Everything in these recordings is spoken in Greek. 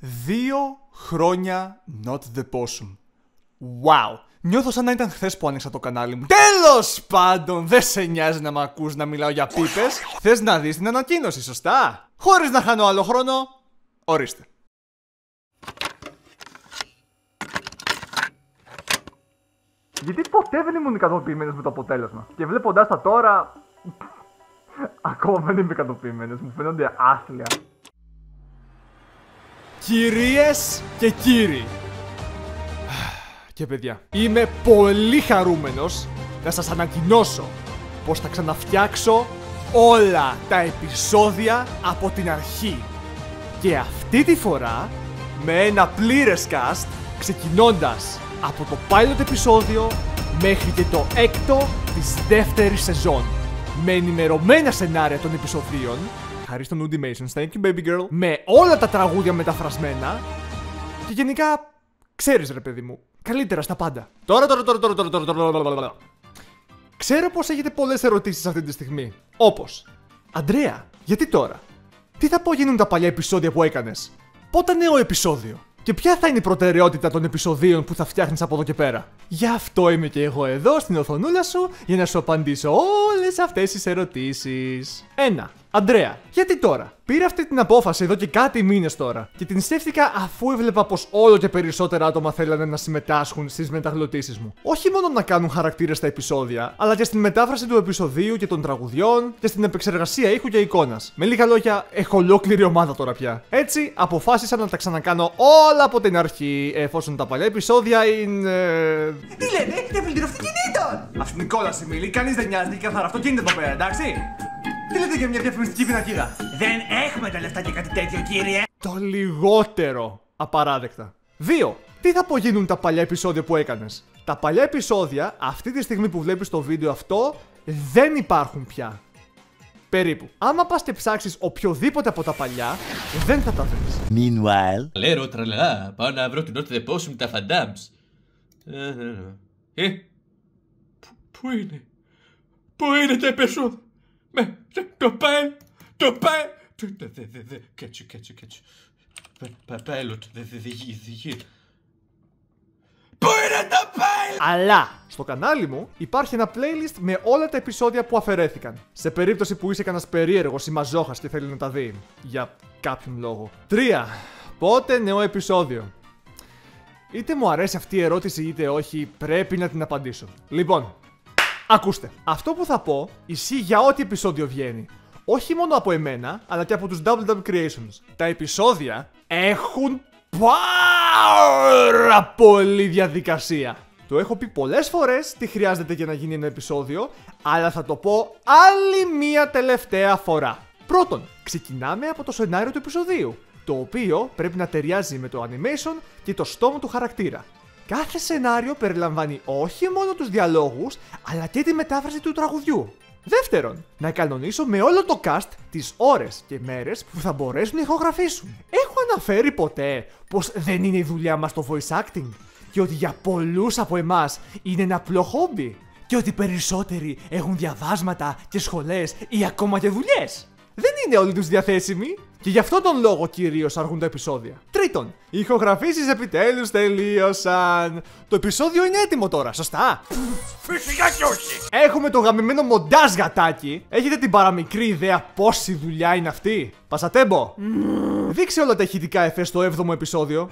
2 χρόνια not the possum. Wow! Νιώθω σαν να ήταν χθες που άνοιξα το κανάλι μου. Τέλος πάντων, δεν σε νοιάζει να μ' ακούς να μιλάω για πίπες. Θες να δεις την ανακοίνωση, σωστά? Χωρίς να χάνω άλλο χρόνο, ορίστε. Γιατί ποτέ δεν ήμουν ικανοποιημένος με το αποτέλεσμα. Και βλέποντάς τα τώρα, ακόμα δεν είμαι ικανοποιημένος. Μου φαίνονται άθλια. Κυρίες και κύριοι, και παιδιά, είμαι πολύ χαρούμενος να σας ανακοινώσω πως θα ξαναφτιάξω όλα τα επεισόδια από την αρχή. Και αυτή τη φορά με ένα πλήρες cast, ξεκινώντας από το pilot επεισόδιο μέχρι και το έκτο της δεύτερης σεζόν. Με ενημερωμένα σενάρια των επεισοδίων, χάρη στον Ultimations, thank you baby girl, με όλα τα τραγούδια μεταφρασμένα και γενικά, ξέρεις ρε παιδί μου, καλύτερα στα πάντα. Τώρα. Ξέρω πως έχετε πολλές ερωτήσεις αυτή τη στιγμή. Όπως, Αντρέα, γιατί τώρα? Τι θα πω γίνουν τα παλιά επεισόδια που έκανες? Πότε νέο επεισόδιο? Και ποια θα είναι η προτεραιότητα των επεισοδίων που θα φτιάχνεις από εδώ και πέρα? Γι' αυτό είμαι και εγώ εδώ στην οθονούλα σου για να σου απαντήσω όλες αυτές τις ερωτήσεις. 1. Αντρέα, γιατί τώρα? Πήρα αυτή την απόφαση εδώ και κάτι μήνες τώρα και την σκέφτηκα αφού έβλεπα πως όλο και περισσότερα άτομα θέλανε να συμμετάσχουν στις μεταγλωτήσεις μου. Όχι μόνο να κάνουν χαρακτήρες στα επεισόδια, αλλά και στην μετάφραση του επεισοδίου και των τραγουδιών και στην επεξεργασία ήχου και εικόνας. Με λίγα λόγια, έχω ολόκληρη ομάδα τώρα πια. Έτσι, αποφάσισα να τα ξανακάνω όλα από την αρχή, εφόσον τα παλιά επεισόδια είναι. Τι λένε, για φιλτροφτικινήτων! Αυτή είναι η κόλαση, Μίλη. Κανείς δεν νοιάζει και καθαρά αυτοκίνητο εδώ πέρα, εντάξει? Τι λέτε για μια διαφημιστική πινακίδα? Δεν έχουμε τα λεφτά και κάτι τέτοιο, κύριε! Το λιγότερο απαράδεκτα. 2. Τι θα πω γίνουν τα παλιά επεισόδια που έκανες? Τα παλιά επεισόδια, αυτή τη στιγμή που βλέπεις το βίντεο αυτό, δεν υπάρχουν πια. Περίπου. Άμα πας και ψάξεις οποιοδήποτε από τα παλιά, δεν θα τα βρεις. Meanwhile. Λέρω τραλαλά, πάω να βρω την Not the Possum τα φαντάμς. Πού είναι? Πού είναι τα επεισόδια? Το πάει. Κέτσου. Pilot, πού είναι το pilot? Αλλά στο κανάλι μου υπάρχει ένα playlist με όλα τα επεισόδια που αφαιρέθηκαν. Σε περίπτωση που είσαι κανένας περίεργος ή μαζόχας και θέλει να τα δει. Για κάποιον λόγο. 3. Πότε νέο επεισόδιο? Είτε μου αρέσει αυτή η ερώτηση είτε όχι, πρέπει να την απαντήσω. Λοιπόν, ακούστε. Αυτό που θα πω ισχύει για ό,τι επεισόδιο βγαίνει. Όχι μόνο από εμένα, αλλά και από τους WW Creations. Τα επεισόδια έχουν πάρα πολύ διαδικασία. Το έχω πει πολλές φορές τι χρειάζεται για να γίνει ένα επεισόδιο, αλλά θα το πω άλλη μία τελευταία φορά. Πρώτον, ξεκινάμε από το σενάριο του επεισοδίου, το οποίο πρέπει να ταιριάζει με το animation και το στόμα του χαρακτήρα. Κάθε σενάριο περιλαμβάνει όχι μόνο τους διαλόγους, αλλά και τη μετάφραση του τραγουδιού. Δεύτερον, να κανονίσω με όλο το cast τις ώρες και μέρες που θα μπορέσουν να ηχογραφήσουν. Έχω αναφέρει ποτέ πως δεν είναι η δουλειά μας το voice acting και ότι για πολλούς από εμάς είναι ένα απλό χόμπι και ότι περισσότεροι έχουν διαβάσματα και σχολές ή ακόμα και δουλειές. Δεν είναι όλοι τους διαθέσιμοι και γι' αυτόν τον λόγο κυρίως αργούν τα επεισόδια. Τρίτον, οι ηχογραφήσεις επιτέλους τελείωσαν. Το επεισόδιο είναι έτοιμο τώρα, σωστά? Φυσικά και όχι! Έχουμε το γαμημένο μοντάζ γατάκι. Έχετε την παραμικρή ιδέα πόση δουλειά είναι αυτή? Πασατέμπο, δείξε όλα τα ηχητικά εφέ στο 7ο επεισόδιο.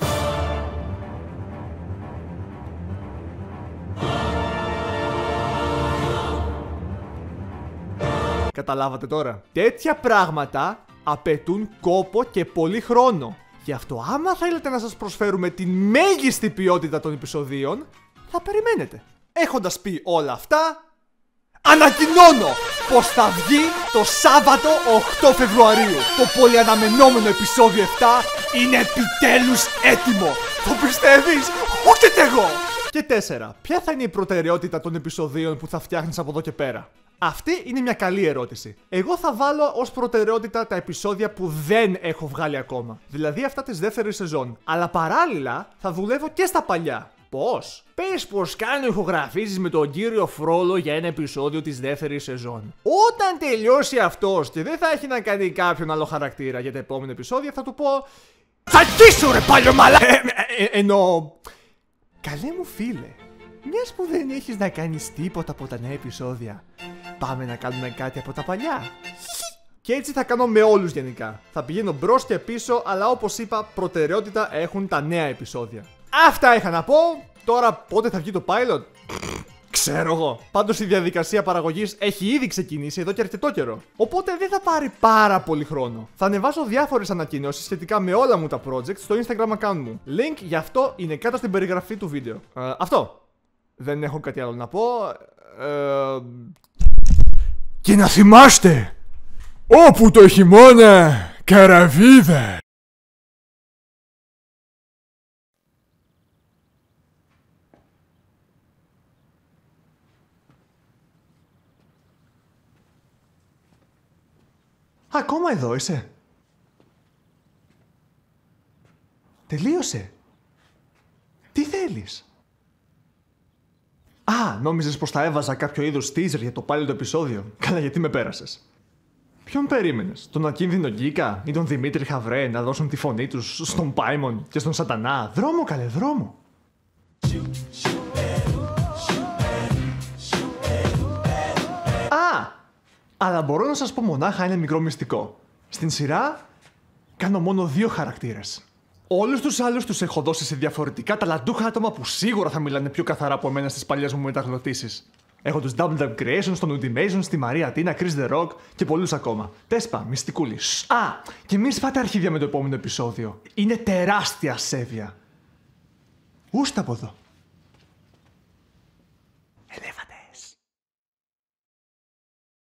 Καταλάβατε τώρα? Τέτοια πράγματα απαιτούν κόπο και πολύ χρόνο. Γι' αυτό άμα θέλετε να σας προσφέρουμε τη μέγιστη ποιότητα των επεισοδίων, θα περιμένετε. Έχοντας πει όλα αυτά, ανακοινώνω πως θα βγει το Σάββατο 8 Φεβρουαρίου. Το πολύ αναμενόμενο επεισόδιο 7 είναι επιτέλους έτοιμο. Το πιστεύεις? Ούτε κι εγώ! Και 4. Ποια θα είναι η προτεραιότητα των επεισοδίων που θα φτιάχνεις από εδώ και πέρα? Αυτή είναι μια καλή ερώτηση. Εγώ θα βάλω ως προτεραιότητα τα επεισόδια που δεν έχω βγάλει ακόμα. Δηλαδή αυτά της δεύτερης σεζόν. Αλλά παράλληλα θα δουλεύω και στα παλιά. Πώς? Πες πως κάνω ηχογραφήσεις με τον κύριο Φρόλο για ένα επεισόδιο της δεύτερης σεζόν. Όταν τελειώσει αυτός και δεν θα έχει να κάνει κάποιον άλλο χαρακτήρα για τα επόμενα επεισόδια, θα του πω: Θα αρχίσω ρε πάλι μαλά! Εννοώ... Καλέ μου φίλε, μιας που δεν έχεις να κάνεις τίποτα από τα νέα επεισόδια, πάμε να κάνουμε κάτι από τα παλιά. Και έτσι θα κάνω με όλους γενικά. Θα πηγαίνω μπρος και πίσω, αλλά όπως είπα, προτεραιότητα έχουν τα νέα επεισόδια. Αυτά είχα να πω. Τώρα πότε θα βγει το pilot, ξέρω εγώ. Πάντως η διαδικασία παραγωγής έχει ήδη ξεκινήσει εδώ και αρκετό καιρό. Οπότε δεν θα πάρει πάρα πολύ χρόνο. Θα ανεβάσω διάφορες ανακοινώσεις σχετικά με όλα μου τα projects στο Instagram account μου. Link γι' αυτό είναι κάτω στην περιγραφή του βίντεο. Αυτό. Δεν έχω κάτι άλλο να πω. Και να θυμάστε, όπου το χειμώνα καραβίδα. Ακόμα εδώ είσαι? Τελείωσε. Τι θέλεις? Α, νόμιζες πως θα έβαζα κάποιο είδος teaser για το πάλι το επεισόδιο. Καλά, γιατί με πέρασες. Ποιον περίμενες, τον ακίνδυνο Γκίκα ή τον Δημήτρη Χαβρέ να δώσουν τη φωνή τους στον Πάιμον και στον Σατανά? Δρόμο καλέ, δρόμο. Α! Αλλά μπορώ να σας πω μονάχα ένα μικρό μυστικό. Στην σειρά κάνω μόνο 2 χαρακτήρες. Όλους τους άλλους τους έχω δώσει σε διαφορετικά ταλαντούχα άτομα που σίγουρα θα μιλάνε πιο καθαρά από μένα στις παλιές μου μεταγλωτήσεις. Έχω τους Double Dub Creations, τον Ultimation, τη Μαρία Τίνα, Chris The Rock και πολλούς ακόμα. Τέσπα, μυστικούλη. Α! Και μη σφάτε αρχίδια με το επόμενο επεισόδιο. Είναι τεράστια ασέβεια. Ούστα από εδώ.